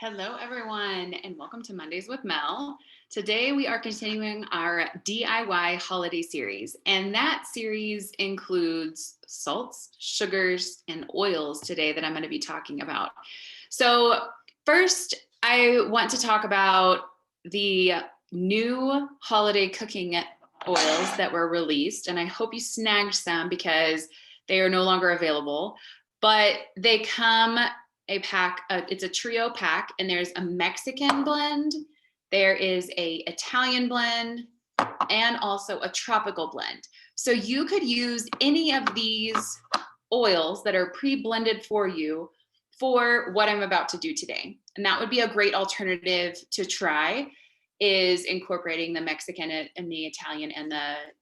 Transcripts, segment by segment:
Hello, everyone, and welcome to Mondays with Mel. Today, we are continuing our DIY holiday series, and that series includes salts, sugars, and oils today that I'm going to be talking about. So, first, I want to talk about the new holiday cooking oils that were released, and I hope you snagged some because they are no longer available, but they come a pack, it's a trio pack, and there's a Mexican blend, there is a Italian blend, and also a tropical blend. So you could use any of these oils that are pre-blended for you for what I'm about to do today. And that would be a great alternative to try, is incorporating the Mexican and the Italian and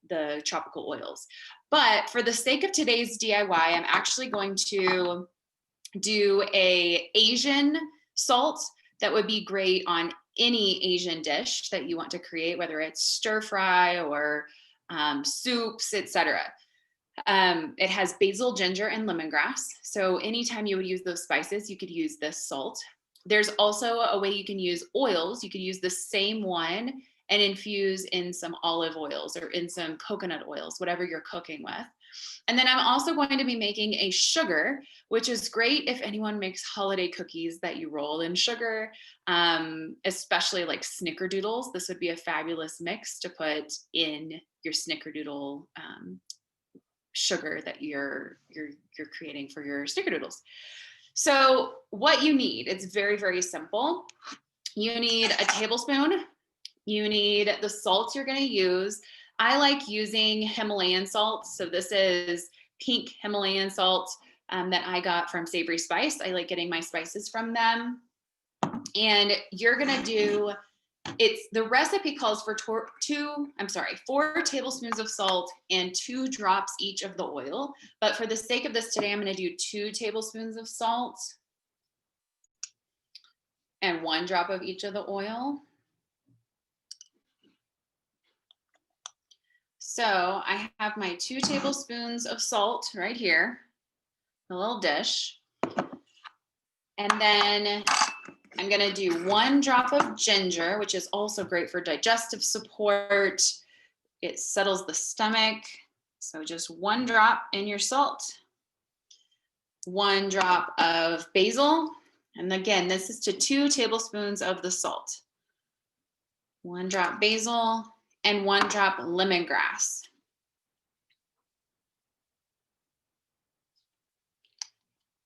the tropical oils. But for the sake of today's DIY, I'm actually going to do a Asian salt that would be great on any Asian dish that you want to create, whether it's stir fry or soups, etc. It has basil, ginger, and lemongrass. So anytime you would use those spices, you could use this salt. There's also a way you can use oils. You could use the same one and infuse in some olive oils or in some coconut oils, whatever you're cooking with. And then I'm also going to be making a sugar, which is great if anyone makes holiday cookies that you roll in sugar, especially like snickerdoodles. This would be a fabulous mix to put in your snickerdoodle sugar that you're creating for your snickerdoodles. So what you need, it's very, very simple. You need a tablespoon. You need the salts you're going to use. I like using Himalayan salt. So this is pink Himalayan salt that I got from Savory Spice. I like getting my spices from them. And you're going to do, the recipe calls for 4 tablespoons of salt and 2 drops each of the oil. But for the sake of this today, I'm going to do 2 tablespoons of salt and 1 drop of each of the oil. So I have my 2 tablespoons of salt right here, a little dish. And then I'm gonna do 1 drop of ginger, which is also great for digestive support. It settles the stomach. So just 1 drop in your salt, 1 drop of basil. And again, this is to 2 tablespoons of the salt. 1 drop basil and 1 drop lemongrass.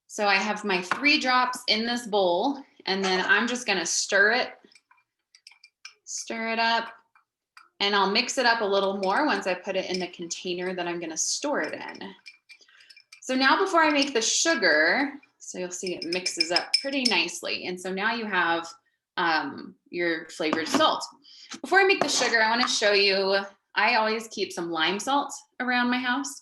So I have my 3 drops in this bowl, and then I'm just gonna stir it up, and I'll mix it up a little more once I put it in the container that I'm gonna store it in. So now before I make the sugar, so you'll see it mixes up pretty nicely. And so now you have your flavored salt. Before I make the sugar, I wanna show you, I always keep some lime salt around my house.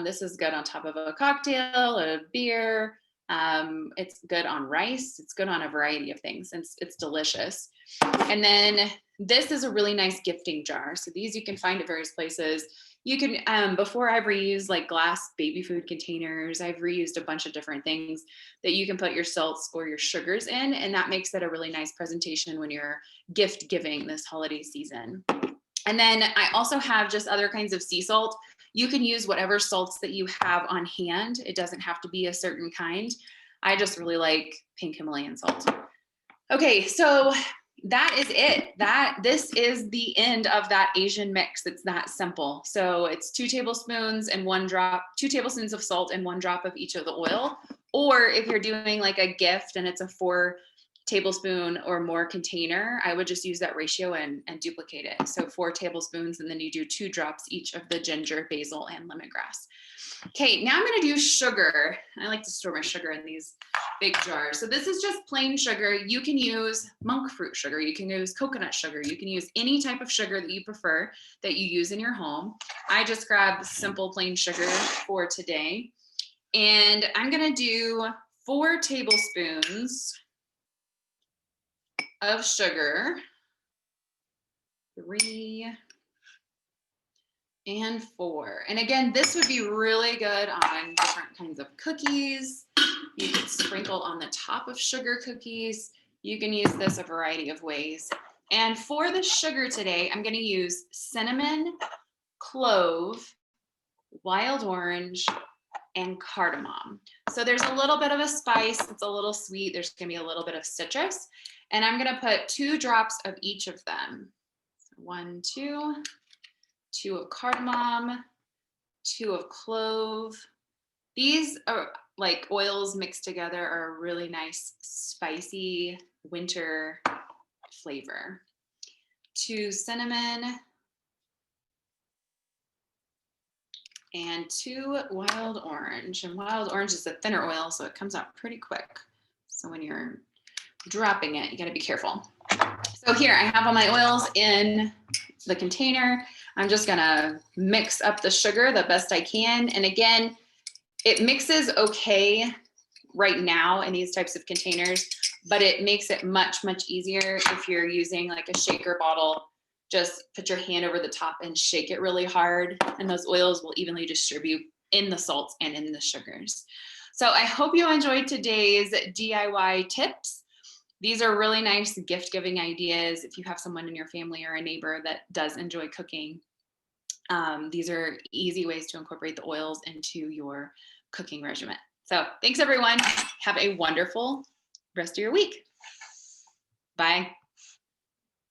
This is good on top of a cocktail, a beer. It's good on rice. It's good on a variety of things. It's delicious. And then this is a really nice gifting jar. So these you can find at various places. You can, before I've reused like glass baby food containers, I've reused a bunch of different things that you can put your salts or your sugars in. And that makes it a really nice presentation when you're gift giving this holiday season. And then I also have just other kinds of sea salt. You can use whatever salts that you have on hand. It doesn't have to be a certain kind. I just really like pink Himalayan salt. Okay, so that is it. This is the end of that Asian mix. It's that simple. So it's 2 tablespoons and 1 drop, 2 tablespoons of salt and 1 drop of each of the oil. Or if you're doing like a gift and it's a 4 tablespoon or more container, I would just use that ratio and duplicate it. So 4 tablespoons, and then you do 2 drops each of the ginger, basil, and lemongrass. Okay, now I'm gonna do sugar. I like to store my sugar in these big jars. So this is just plain sugar. You can use monk fruit sugar, you can use coconut sugar, you can use any type of sugar that you prefer that you use in your home. I just grabbed simple plain sugar for today. And I'm gonna do 4 tablespoons of sugar, 3 and 4. And again, this would be really good on different kinds of cookies. You could sprinkle on the top of sugar cookies. You can use this a variety of ways. And for the sugar today, I'm going to use cinnamon, clove, wild orange, and cardamom. So there's a little bit of a spice. It's a little sweet. There's going to be a little bit of citrus. And I'm going to put 2 drops of each of them. So 1, 2, 2 of cardamom, 2 of clove. These are like oils mixed together are a really nice spicy winter flavor. 2 cinnamon and 2 wild orange. And wild orange is a thinner oil, so it comes out pretty quick. So when you're dropping it, you got to be careful. So here I have all my oils in the container. I'm just gonna mix up the sugar the best I can. And again, it mixes okay right now in these types of containers, but it makes it much, much easier if you're using like a shaker bottle. Just put your hand over the top and shake it really hard, and those oils will evenly distribute in the salts and in the sugars. So I hope you enjoyed today's DIY tips. These are really nice gift-giving ideas if you have someone in your family or a neighbor that does enjoy cooking. These are easy ways to incorporate the oils into your cooking regimen. So thanks everyone. Have a wonderful rest of your week. Bye.